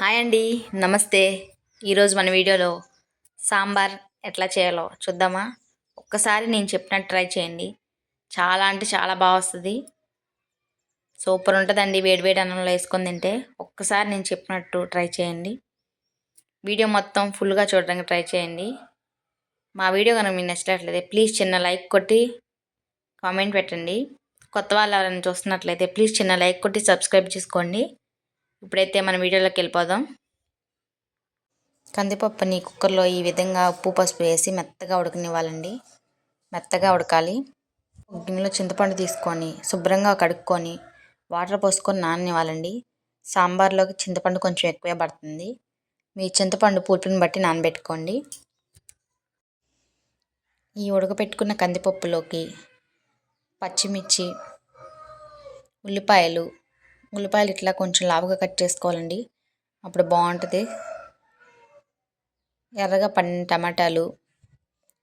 Hi అండి, నమస్తే. ఈరోజు మన వీడియోలో సాంబార్ ఎట్లా చేయాలో చూద్దామా? ఒక్కసారి నేను చెప్పినట్టు ట్రై చేయండి. చాలా అంటే చాలా బాగా వస్తుంది. సూపర్ ఉంటుందండి. వేడి వేడి అన్నంలో వేసుకొని తింటే. ఒక్కసారి నేను చెప్పినట్టు ట్రై చేయండి. వీడియో మొత్తం ఫుల్గా చూడడానికి ట్రై చేయండి. మా వీడియో కనుక మీకు నచ్చినట్లయితే ప్లీజ్ చిన్న లైక్ కొట్టి కామెంట్ పెట్టండి. కొత్త వాళ్ళు ఎవరైనా చూస్తున్నట్లయితే ప్లీజ్ చిన్న లైక్ కొట్టి సబ్స్క్రైబ్ చేసుకోండి. ఇప్పుడైతే మన వీడియోలోకి వెళ్ళిపోదాం. కందిపప్పుని కుక్కర్లో ఈ విధంగా ఉప్పు పసుపు వేసి మెత్తగా ఉడకనివ్వాలండి. మెత్తగా ఉడకాలి. గిన్నెలో చింతపండు తీసుకొని శుభ్రంగా కడుక్కొని వాటర్ పోసుకొని నాననివ్వాలండి. సాంబార్లోకి చింతపండు కొంచెం ఎక్కువే పడుతుంది. మీ చింతపండు పులుపుని బట్టి నానబెట్టుకోండి. ఈ ఉడకపెట్టుకున్న కందిపప్పులోకి పచ్చిమిర్చి, ఉల్లిపాయలు ఇట్లా కొంచెం లావుగా కట్ చేసుకోవాలండి. అప్పుడు బాగుంటుంది. ఎర్రగా పండిన టమాటాలు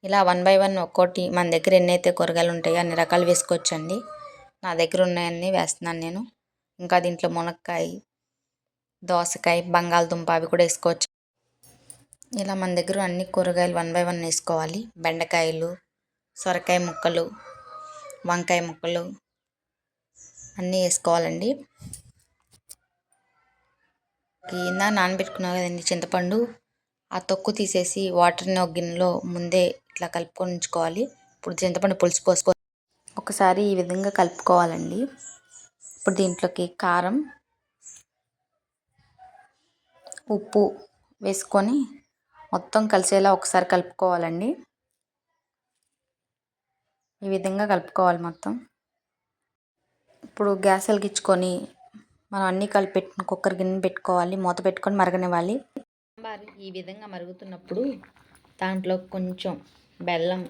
ఇలా 1 బై 1 ఒక్కోటి మన దగ్గర ఎన్నైతే కూరగాయలు ఉంటాయో అన్ని రకాలు వేసుకోవచ్చండి. నా దగ్గర ఉన్నాయన్నీ వేస్తున్నాను నేను. ఇంకా దీంట్లో మునక్కాయ, దోసకాయ, బంగాళదుంప అవి కూడా వేసుకోవచ్చు. ఇలా మన దగ్గర అన్ని కూరగాయలు 1 బై 1 వేసుకోవాలి. బెండకాయలు, సొరకాయ ముక్కలు, వంకాయ ముక్కలు అన్నీ వేసుకోవాలండి. ఇందా నానబెట్టుకున్నాం కదండి చింతపండు, ఆ తొక్కు తీసేసి వాటర్ని ఒక గిన్నెలో ముందే ఇట్లా కలుపుకొని ఉంచుకోవాలి. ఇప్పుడు చింతపండు పులుసు పోసుకో ఒకసారి ఈ విధంగా కలుపుకోవాలండి. ఇప్పుడు దీంట్లోకి కారం, ఉప్పు వేసుకొని మొత్తం కలిసేలా ఒకసారి కలుపుకోవాలండి. ఈ విధంగా కలుపుకోవాలి మొత్తం. ఇప్పుడు గ్యాస్ వెలిగించుకొని మనం అన్నీ కలిపి కుక్కర్ గిన్నె పెట్టుకోవాలి. మూత పెట్టుకొని మరగనివ్వాలి. సాంబార్ ఈ విధంగా మరుగుతున్నప్పుడు దాంట్లో కొంచెం బెల్లం,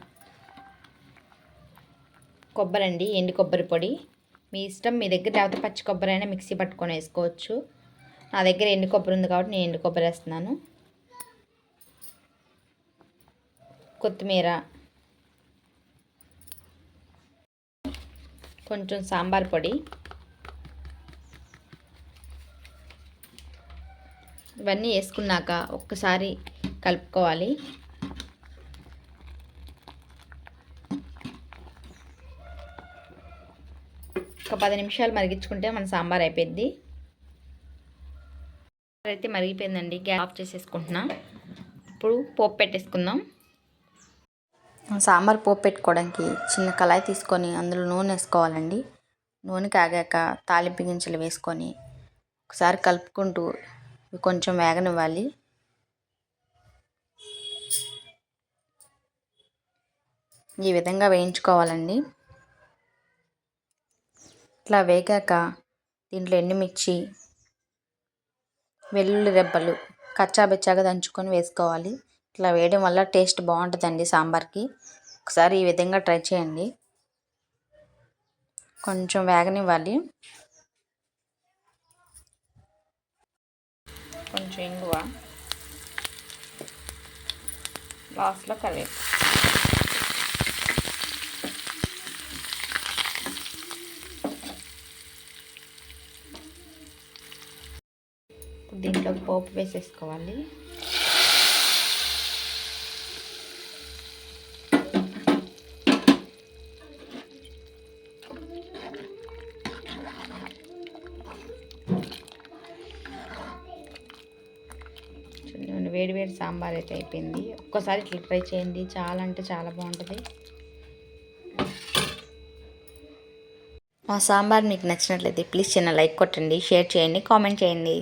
కొబ్బరి అండి, ఎండు కొబ్బరి పొడి మీ ఇష్టం. మీ దగ్గర లేకపోతే పచ్చి కొబ్బరి అయినా మిక్సీ పట్టుకొని వేసుకోవచ్చు. నా దగ్గర ఎండు కొబ్బరి ఉంది కాబట్టి నేను ఎండు కొబ్బరి వేస్తున్నాను. కొత్తిమీర, కొంచెం సాంబార్ పొడి, ఇవన్నీ వేసుకున్నాక ఒక్కసారి కలుపుకోవాలి. ఒక 10 నిమిషాలు మరిగించుకుంటే మన సాంబార్ అయిపోద్ది. అయితే మరిగిపోయిందండి. Gas off చేసేసుకుంటున్నా. ఇప్పుడు పోపు పెట్టేసుకుందాం. సాంబార్ పోపు పెట్టుకోవడానికి చిన్న కళాయి తీసుకొని అందులో నూనె వేసుకోవాలండి. నూనె కాగాక తాలింపు గింజలు వేసుకొని ఒకసారి కలుపుకుంటూ కొంచెం వేగనివ్వాలి. ఈ విధంగా వేయించుకోవాలండి. ఇట్లా వేగాక దీంట్లో ఎండుమిర్చి, వెల్లుల్లి రెబ్బలు కచ్చాబెచ్చాగా దంచుకొని వేసుకోవాలి. ఇట్లా వేయడం వల్ల టేస్ట్ బాగుంటుందండి సాంబార్కి. ఒకసారి ఈ విధంగా ట్రై చేయండి. కొంచెం వేగనివ్వాలి. కొంచెం ఇంగువ, లాస్ట్లో కరివేపాకు. దీంట్లో పోపు వేసేసుకోవాలి. వేడి వేడి సాంబార్ అయితే అయిపోయింది. ఒక్కసారి ఇట్లా ట్రై చేయండి. చాలా అంటే చాలా బాగుంటుంది. మా సాంబార్ మీకు నచ్చినట్లయితే ప్లీజ్ చిన్న లైక్ కొట్టండి, షేర్ చేయండి, కామెంట్ చేయండి.